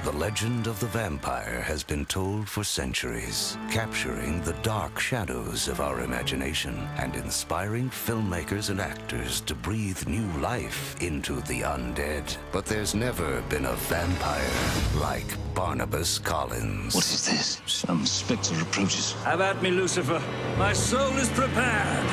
The legend of the vampire has been told for centuries, capturing the dark shadows of our imagination and inspiring filmmakers and actors to breathe new life into the undead. But there's never been a vampire like Barnabas Collins. What is this? Some spectre approaches. Have at me, Lucifer. My soul is prepared.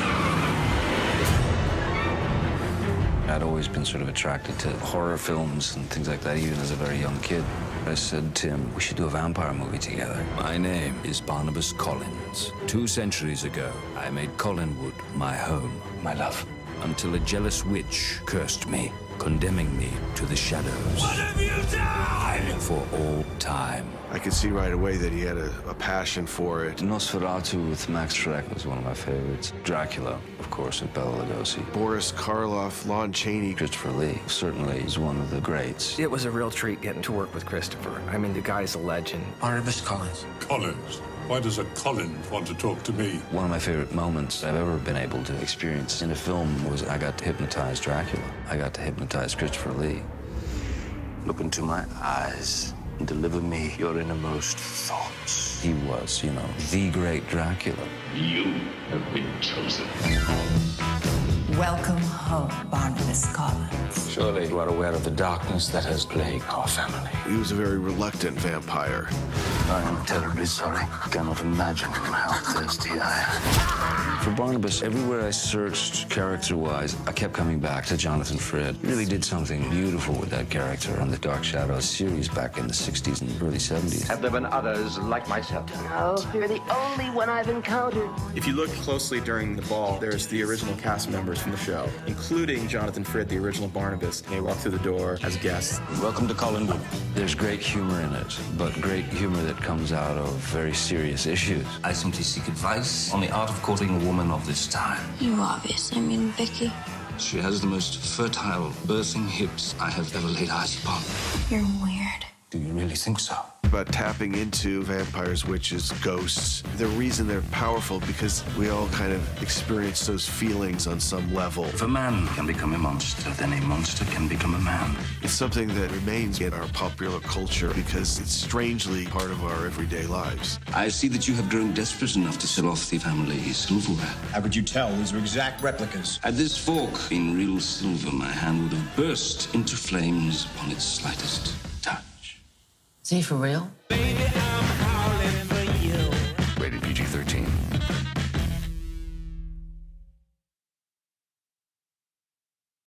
I'd always been sort of attracted to horror films and things like that, even as a very young kid. I said, Tim, we should do a vampire movie together. My name is Barnabas Collins. 2 centuries ago, I made Collinwood my home, My love. until a jealous witch cursed me, condemning me to the shadows. What have you done? For all time. I could see right away that he had a passion for it. Nosferatu with Max Schreck was one of my favorites. Dracula, of course, with Bela Lugosi. Boris Karloff, Lon Chaney. Christopher Lee certainly is one of the greats. It was a real treat getting to work with Christopher. I mean, the guy's a legend. Barnabas Collins. Collins? Why does a Collins want to talk to me? One of my favorite moments I've ever been able to experience in a film was I got to hypnotize Dracula. I got to hypnotize Christopher Lee. Look into my eyes and deliver me your innermost thoughts. He was, you know, the great Dracula. You have been chosen. Welcome home, Barnabas Collins. Surely you are aware of the darkness that has plagued our family. He was a very reluctant vampire. I am terribly sorry. I cannot imagine how thirsty I am. For Barnabas, everywhere I searched character-wise, I kept coming back to Jonathan Frid. He really did something beautiful with that character on the Dark Shadows series back in the 60s and early 70s. Have there been others like myself? No, you're the only one I've encountered. If you look closely during the ball, there's the original cast members from the show, including Jonathan Frid, the original Barnabas. They walk through the door as guests. Welcome to Collinwood. There's great humor in it, but great humor that comes out of very serious issues. I simply seek advice on the art of courting a woman of this time. You obviously mean Vicky. She has the most fertile birthing hips I have ever laid eyes upon. You're weird. Do you really think so? About tapping into vampires, witches, ghosts. The reason they're powerful because we all kind of experience those feelings on some level. If a man can become a monster, then a monster can become a man. It's something that remains in our popular culture because it's strangely part of our everyday lives. I see that you have grown desperate enough to sell off the family silverware. How could you tell? These are exact replicas. Had this fork been real silver, my hand would have burst into flames upon its slightest touch. Is he for real? Baby, I'm